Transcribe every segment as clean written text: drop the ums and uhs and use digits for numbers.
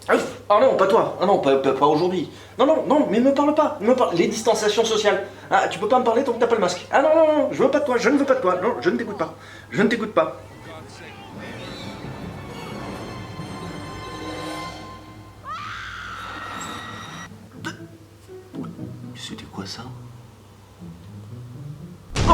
Ah non, pas toi. Ah non, pas aujourd'hui. Non, non, non, mais me parle pas. Les distanciations sociales. Ah, tu peux pas me parler tant que t'as pas le masque. Ah non, non, non, je veux pas de toi, je ne veux pas de toi. Non, je ne t'écoute pas. Je ne t'écoute pas. C'était quoi ça? Oh.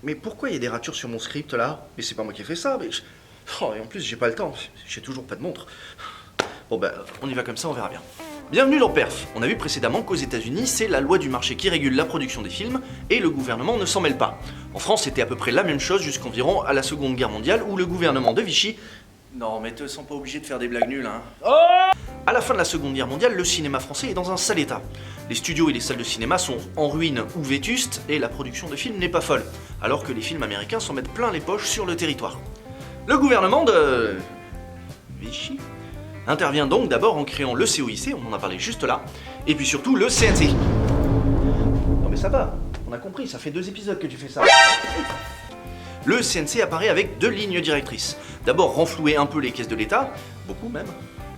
Mais pourquoi il y a des ratures sur mon script là? Mais c'est pas moi qui ai fait ça, mais oh, et en plus j'ai pas le temps, j'ai toujours pas de montre. Bon ben, on y va comme ça, on verra bien. Bienvenue dans Perf. On a vu précédemment qu'aux États-Unis, c'est la loi du marché qui régule la production des films et le gouvernement ne s'en mêle pas. En France, c'était à peu près la même chose jusqu'environ à la Seconde Guerre mondiale où le gouvernement de Vichy... Non, mais te sens pas obligé de faire des blagues nulles, hein. Oh! À la fin de la Seconde Guerre mondiale, le cinéma français est dans un sale état. Les studios et les salles de cinéma sont en ruine ou vétustes et la production de films n'est pas folle, alors que les films américains s'en mettent plein les poches sur le territoire. Le gouvernement de... Vichy intervient donc d'abord en créant le COIC, on en a parlé juste là, et puis surtout le CNC. Non mais ça va, on a compris, ça fait 2 épisodes que tu fais ça. Le CNC apparaît avec 2 lignes directrices. D'abord renflouer un peu les caisses de l'État, beaucoup même,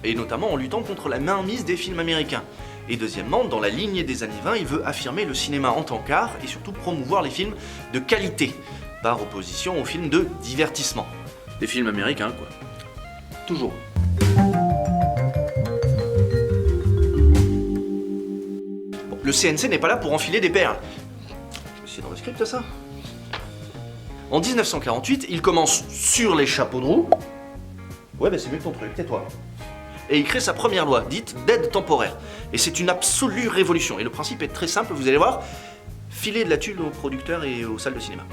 et notamment en luttant contre la mainmise des films américains. Et deuxièmement, dans la lignée des années 20, il veut affirmer le cinéma en tant qu'art et surtout promouvoir les films de qualité, par opposition aux films de divertissement. Des films américains, quoi. Toujours. Bon, le CNC n'est pas là pour enfiler des perles. C'est dans le script, ça? En 1948, il commence sur les chapeaux de roue. Ouais, bah c'est mieux que ton truc, tais-toi. Et il crée sa première loi, dite d'aide temporaire. Et c'est une absolue révolution. Et le principe est très simple, vous allez voir, filer de la thune aux producteurs et aux salles de cinéma.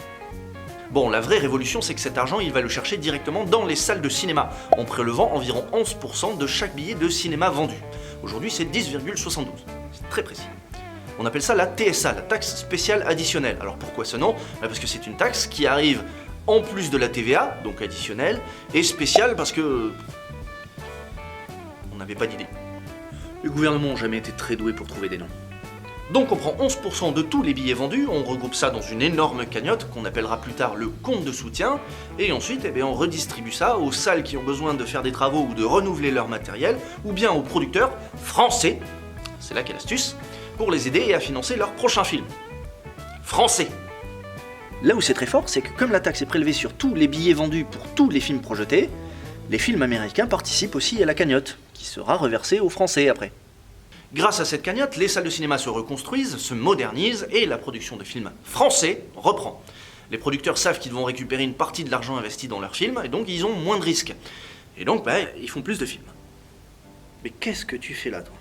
Bon, la vraie révolution, c'est que cet argent, il va le chercher directement dans les salles de cinéma, en prélevant environ 11% de chaque billet de cinéma vendu. Aujourd'hui, c'est 10,72. C'est très précis. On appelle ça la TSA, la taxe spéciale additionnelle. Alors pourquoi ce nom? Parce que c'est une taxe qui arrive en plus de la TVA, donc additionnelle, et spéciale parce que... on n'avait pas d'idée. Le gouvernement n'a jamais été très doué pour trouver des noms. Donc on prend 11% de tous les billets vendus, on regroupe ça dans une énorme cagnotte qu'on appellera plus tard le compte de soutien, et ensuite on redistribue ça aux salles qui ont besoin de faire des travaux ou de renouveler leur matériel, ou bien aux producteurs français, c'est là qu'est l'astuce, pour les aider et à financer leur prochain film. Français. Là où c'est très fort, c'est que comme la taxe est prélevée sur tous les billets vendus pour tous les films projetés, les films américains participent aussi à la cagnotte, qui sera reversée aux Français après. Grâce à cette cagnotte, les salles de cinéma se reconstruisent, se modernisent et la production de films français reprend. Les producteurs savent qu'ils vont récupérer une partie de l'argent investi dans leurs films et donc ils ont moins de risques. Et donc ils font plus de films. Mais qu'est-ce que tu fais là, toi ?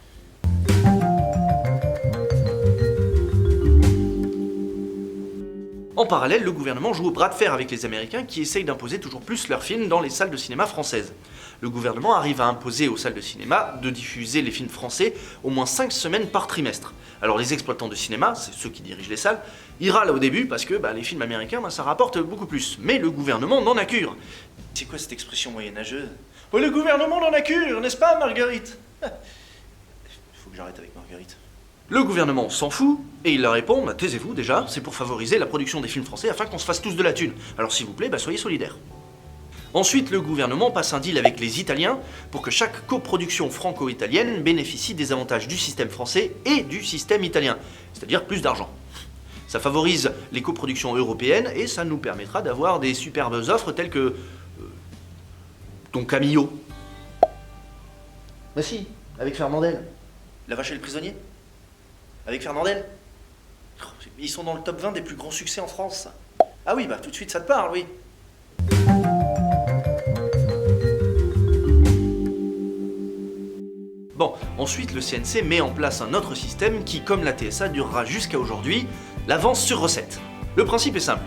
En parallèle, le gouvernement joue au bras de fer avec les Américains qui essayent d'imposer toujours plus leurs films dans les salles de cinéma françaises. Le gouvernement arrive à imposer aux salles de cinéma de diffuser les films français au moins 5 semaines par trimestre. Alors les exploitants de cinéma, c'est ceux qui dirigent les salles, ils râlent au début parce que les films américains, ça rapporte beaucoup plus. Mais le gouvernement n'en a cure. C'est quoi cette expression moyenâgeuse? Oh, le gouvernement n'en a cure, n'est-ce pas, Marguerite? Faut que j'arrête avec Marguerite. Le gouvernement s'en fout, et il leur répond, taisez-vous déjà, c'est pour favoriser la production des films français afin qu'on se fasse tous de la thune. Alors s'il vous plaît, soyez solidaires. Ensuite, le gouvernement passe un deal avec les Italiens pour que chaque coproduction franco-italienne bénéficie des avantages du système français et du système italien, c'est-à-dire plus d'argent. Ça favorise les coproductions européennes et ça nous permettra d'avoir des superbes offres telles que... Don Camillo. Bah si, avec Fernandel. La vache et le prisonnier. Avec Fernandel. Ils sont dans le top 20 des plus grands succès en France. Ah oui, tout de suite ça te parle, oui. Bon, ensuite le CNC met en place un autre système qui, comme la TSA, durera jusqu'à aujourd'hui, l'avance sur recette. Le principe est simple.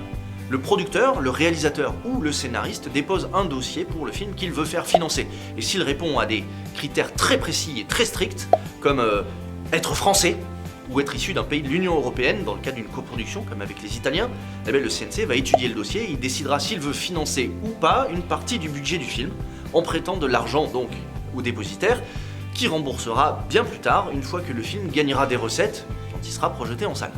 Le producteur, le réalisateur ou le scénariste dépose un dossier pour le film qu'il veut faire financer. Et s'il répond à des critères très précis et très stricts, comme être français, ou être issu d'un pays de l'Union Européenne, dans le cadre d'une coproduction comme avec les Italiens, eh bien, le CNC va étudier le dossier et il décidera s'il veut financer ou pas une partie du budget du film, en prêtant de l'argent donc au dépositaire, qui remboursera bien plus tard, une fois que le film gagnera des recettes quand il sera projeté en salle.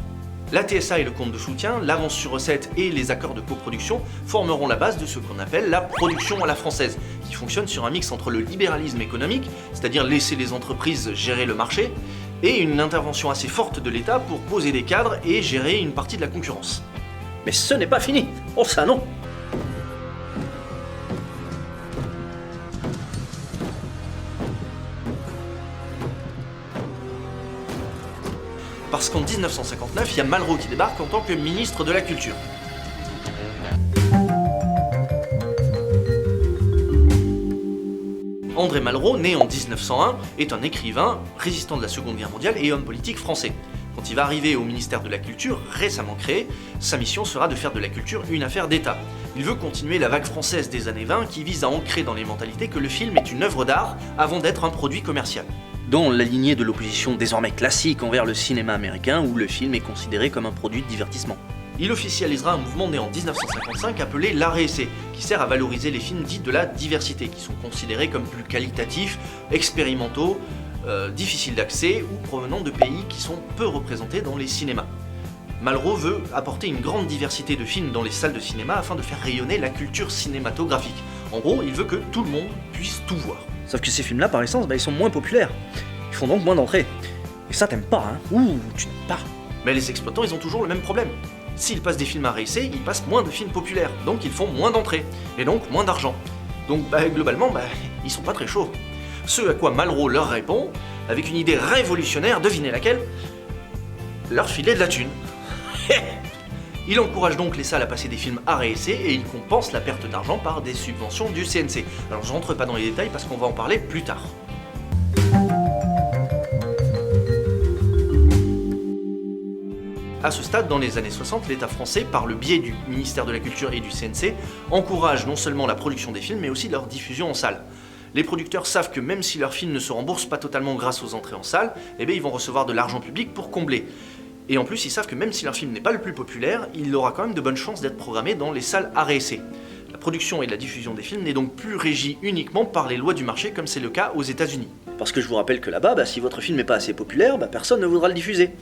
La TSA et le compte de soutien, l'avance sur recette et les accords de coproduction formeront la base de ce qu'on appelle la production à la française, qui fonctionne sur un mix entre le libéralisme économique, c'est-à-dire laisser les entreprises gérer le marché, et une intervention assez forte de l'État pour poser des cadres et gérer une partie de la concurrence. Mais ce n'est pas fini. Oh ça non. Parce qu'en 1959, il y a Malraux qui débarque en tant que ministre de la Culture. André Malraux, né en 1901, est un écrivain, résistant de la Seconde Guerre mondiale et homme politique français. Quand il va arriver au ministère de la Culture, récemment créé, sa mission sera de faire de la culture une affaire d'État. Il veut continuer la vague française des années 20 qui vise à ancrer dans les mentalités que le film est une œuvre d'art avant d'être un produit commercial. Dans la lignée de l'opposition désormais classique envers le cinéma américain où le film est considéré comme un produit de divertissement. Il officialisera un mouvement né en 1955 appelé l'AREC, qui sert à valoriser les films dits de la diversité, qui sont considérés comme plus qualitatifs, expérimentaux, difficiles d'accès ou provenant de pays qui sont peu représentés dans les cinémas. Malraux veut apporter une grande diversité de films dans les salles de cinéma afin de faire rayonner la culture cinématographique. En gros, il veut que tout le monde puisse tout voir. Sauf que ces films-là, par essence, ils sont moins populaires. Ils font donc moins d'entrées. Et ça, t'aimes pas, hein? Ouh, tu n'aimes pas. Mais les exploitants, ils ont toujours le même problème. S'ils passent des films à RAC, ils passent moins de films populaires. Donc ils font moins d'entrées. Et donc moins d'argent. Donc globalement, ils sont pas très chauds. Ce à quoi Malraux leur répond, avec une idée révolutionnaire, devinez laquelle? Leur filer de la thune. Il encourage donc les salles à passer des films à réessai et il compense la perte d'argent par des subventions du CNC. Alors je rentre pas dans les détails parce qu'on va en parler plus tard. À ce stade, dans les années 60, l'État français, par le biais du ministère de la Culture et du CNC, encourage non seulement la production des films mais aussi leur diffusion en salle. Les producteurs savent que même si leurs films ne se remboursent pas totalement grâce aux entrées en salle, ils vont recevoir de l'argent public pour combler. Et en plus, ils savent que même si leur film n'est pas le plus populaire, il aura quand même de bonnes chances d'être programmé dans les salles à réessai. La production et la diffusion des films n'est donc plus régie uniquement par les lois du marché comme c'est le cas aux États-Unis. Parce que je vous rappelle que là-bas, si votre film n'est pas assez populaire, personne ne voudra le diffuser,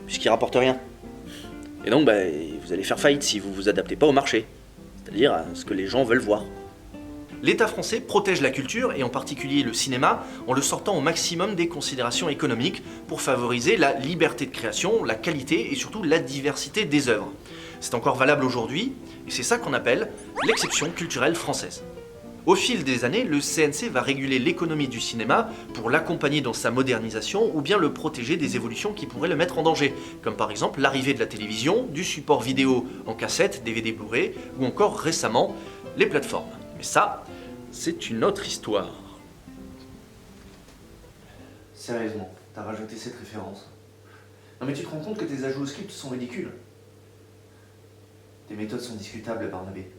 puisqu'il rapporte rien. Et donc, vous allez faire faillite si vous vous adaptez pas au marché, c'est-à-dire à ce que les gens veulent voir. L'État français protège la culture, et en particulier le cinéma, en le sortant au maximum des considérations économiques pour favoriser la liberté de création, la qualité et surtout la diversité des œuvres. C'est encore valable aujourd'hui, et c'est ça qu'on appelle l'exception culturelle française. Au fil des années, le CNC va réguler l'économie du cinéma pour l'accompagner dans sa modernisation ou bien le protéger des évolutions qui pourraient le mettre en danger, comme par exemple l'arrivée de la télévision, du support vidéo en cassette, DVD Blu-ray, ou encore récemment les plateformes. Mais ça, c'est une autre histoire. Sérieusement, t'as rajouté cette référence? Non mais tu te rends compte que tes ajouts au script sont ridicules? Tes méthodes sont discutables, Barnabé.